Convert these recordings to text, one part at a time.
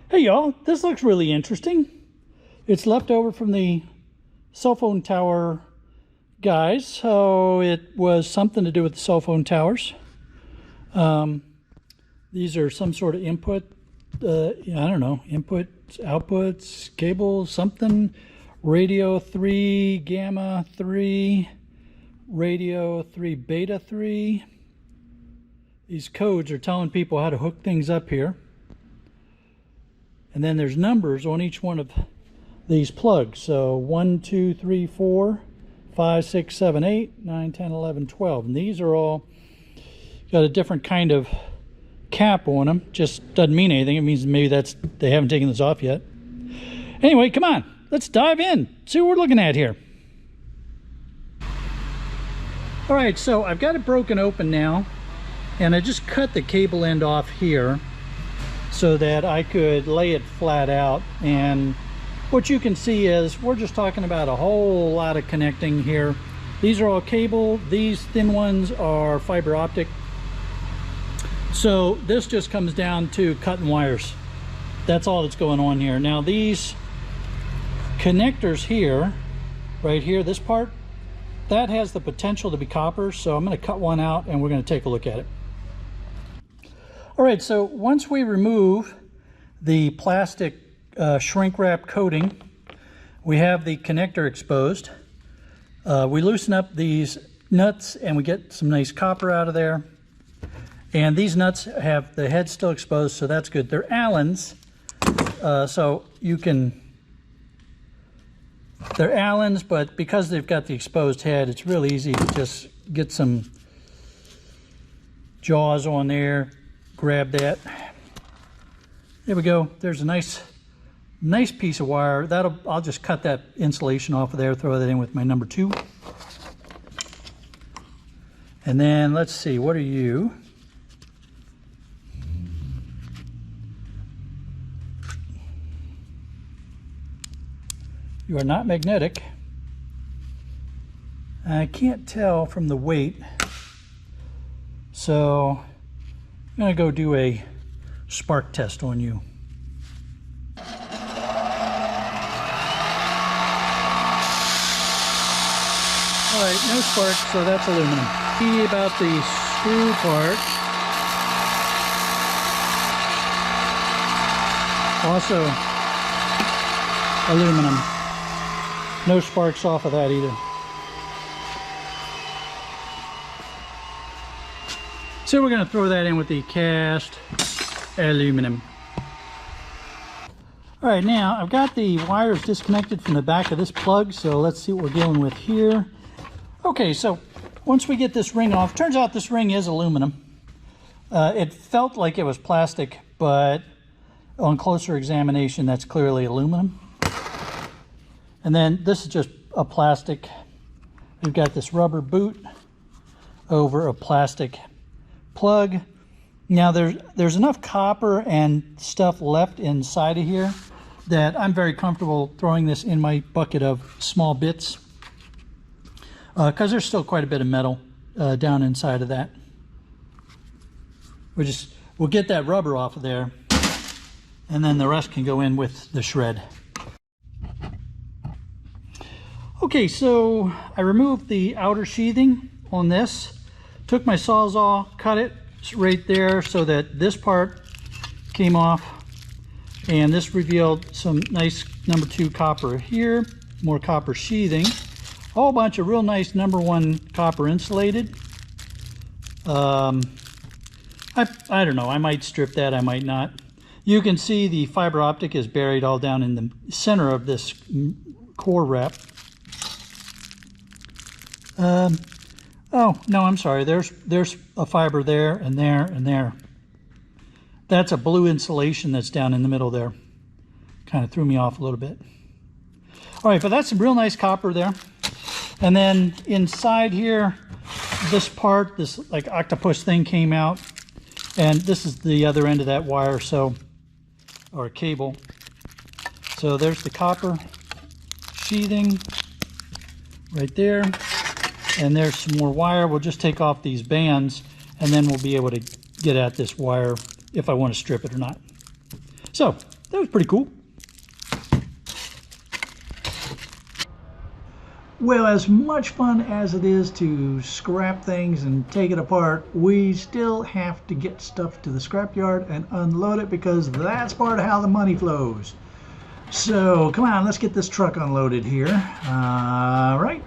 Hey y'all, this looks really interesting. It's left over from the cell phone tower guys, so it was something to do with the cell phone towers. These are some sort of input, I don't know, inputs, outputs, cables, something. Radio 3, gamma 3, radio 3, beta 3. These codes are telling people how to hook things up here. And then there's numbers on each one of these plugs. So 1, 2, 3, 4, 5, 6, 7, 8, 9, 10, 11, 12. And these are all got a different kind of cap on them. Just doesn't mean anything. It means maybe they haven't taken this off yet. Anyway, come on. Let's dive in. See what we're looking at here. All right, so I've got it broken open now. And I just cut the cable end off here so that I could lay it flat out. And what you can see is we're just talking about a whole lot of connecting here. These are all cable. These thin ones are fiber optic. So this just comes down to cutting wires. That's all that's going on here. Now these connectors here, right here, this part, that has the potential to be copper. So I'm going to cut one out and we're going to take a look at it. All right, so once we remove the plastic shrink wrap coating, we have the connector exposed. We loosen up these nuts and we get some nice copper out of there. And these nuts have the head still exposed, so that's good. They're Allens, so you can, they're Allens, but because they've got the exposed head, it's real easy to just get some jaws on there. Grab that. There we go. There's a nice piece of wire. I'll just cut that insulation off of there, throw that in with my number 2. And then let's see, what are you? You are not magnetic. I can't tell from the weight. So I'm going to go do a spark test on you. All right, no spark, so that's aluminum. See about the screw part. Also aluminum. No sparks off of that either. So we're going to throw that in with the cast aluminum. All right, now I've got the wires disconnected from the back of this plug, so let's see what we're dealing with here. Okay, so once we get this ring off, turns out this ring is aluminum. It felt like it was plastic, but on closer examination, that's clearly aluminum. And then this is just a plastic. We've got this rubber boot over a plastic plug. Now there's enough copper and stuff left inside of here that I'm very comfortable throwing this in my bucket of small bits, because there's still quite a bit of metal down inside of that. We'll get that rubber off of there, and then the rest can go in with the shred. Okay, so I removed the outer sheathing on this, took my Sawzall, cut it right there so that this part came off, and this revealed some nice number 2 copper here, more copper sheathing, a whole bunch of real nice number 1 copper insulated. I don't know, I might strip that, I might not. You can see the fiber optic is buried all down in the center of this core wrap. Oh, no, I'm sorry. There's a fiber there and there and there. That's a blue insulation that's down in the middle there. Kind of threw me off a little bit. All right, but that's some real nice copper there. And then inside here, this part, this like octopus thing came out. And this is the other end of that wire, or cable. So there's the copper sheathing right there. And there's some more wire. We'll just take off these bands and then we'll be able to get at this wire if I want to strip it or not. So that was pretty cool. Well, as much fun as it is to scrap things and take it apart, we still have to get stuff to the scrapyard and unload it, because that's part of how the money flows. So come on, let's get this truck unloaded here. All right.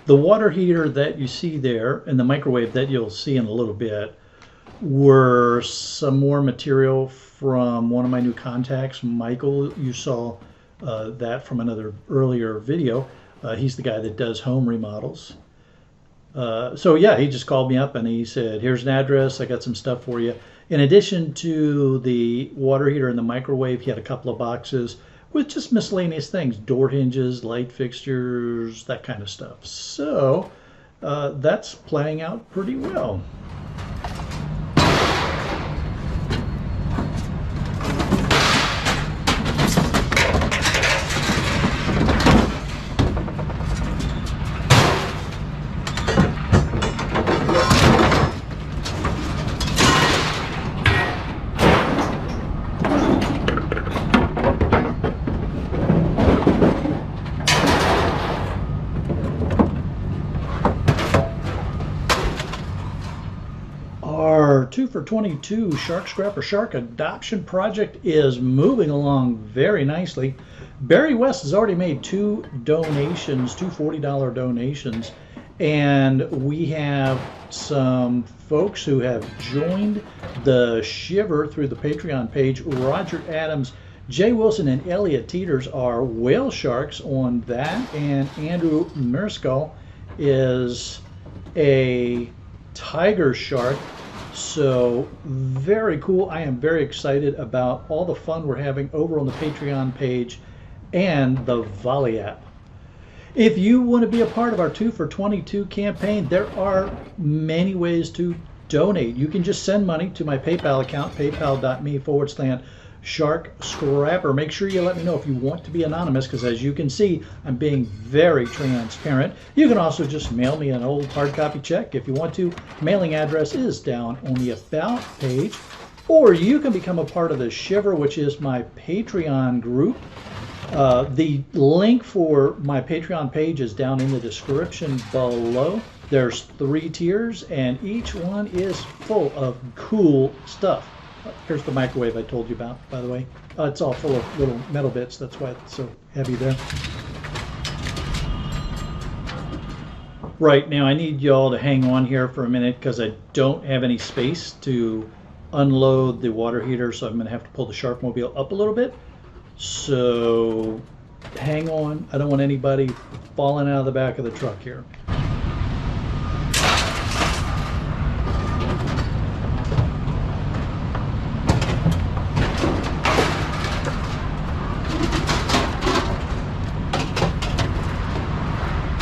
The water heater that you see there and the microwave that you'll see in a little bit were some more material from one of my new contacts, Michael. You saw that from another earlier video. He's the guy that does home remodels. So yeah, he just called me up and he said, here's an address, I got some stuff for you. In addition to the water heater and the microwave, he had a couple of boxes with just miscellaneous things, door hinges, light fixtures, that kind of stuff. So that's playing out pretty well. Our 2 for 22 Shark Scrapper Shark Adoption Project is moving along very nicely. Barry West has already made 2 donations, 2 $40 donations, and we have some folks who have joined the Shiver through the Patreon page. Roger Adams, Jay Wilson, and Elliot Teeters are whale sharks on that, and Andrew Merskull is a tiger shark. So very cool. I am very excited about all the fun we're having over on the Patreon page and the Volley app. If you want to be a part of our 2 for 22 campaign, there are many ways to donate. You can just send money to my PayPal account, paypal.me/Shark Scrapper. Make sure you let me know if you want to be anonymous, because as you can see, I'm being very transparent. You can also just mail me an old hard copy check if you want to. Mailing address is down on the About page. Or you can become a part of the Shiver, which is my Patreon group. The link for my Patreon page is down in the description below. There's 3 tiers, and each one is full of cool stuff. Here's the microwave I told you about, by the way. It's all full of little metal bits. That's why it's so heavy there. Right, now I need y'all to hang on here for a minute because I don't have any space to unload the water heater, so I'm going to have to pull the Sharkmobile up a little bit. So hang on. I don't want anybody falling out of the back of the truck here.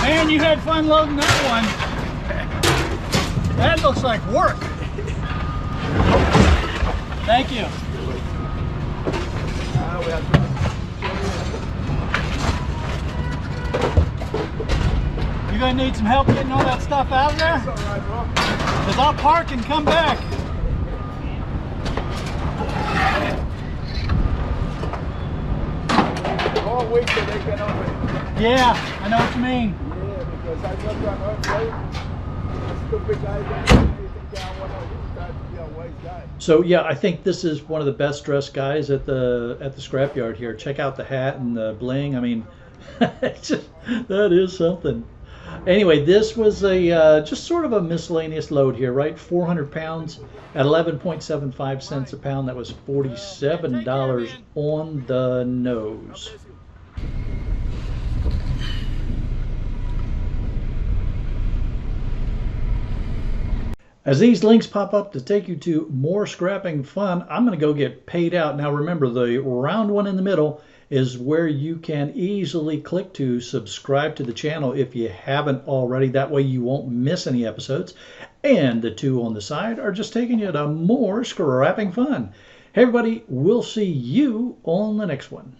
Man, you had fun loading that one. That looks like work. Thank you. You gonna need some help getting all that stuff out of there? That's all right, bro. Because I'll park and come back. All week till they get over it. Yeah, I know what you mean. Yeah, because I got that earthquake. Stupid guy that anything down when I tried to be a wise guy. So yeah, I think this is one of the best dressed guys at the scrapyard here. Check out the hat and the bling. I mean, that is something. Anyway, this was a just sort of a miscellaneous load here, right? 400 pounds at 11.75 cents a pound. That was $47 on the nose. As these links pop up to take you to more scrapping fun, I'm going to go get paid out. Now remember, the round one in the middle is where you can easily click to subscribe to the channel if you haven't already. That way you won't miss any episodes. And the two on the side are just taking you to more scrapping fun. Hey everybody, we'll see you on the next one.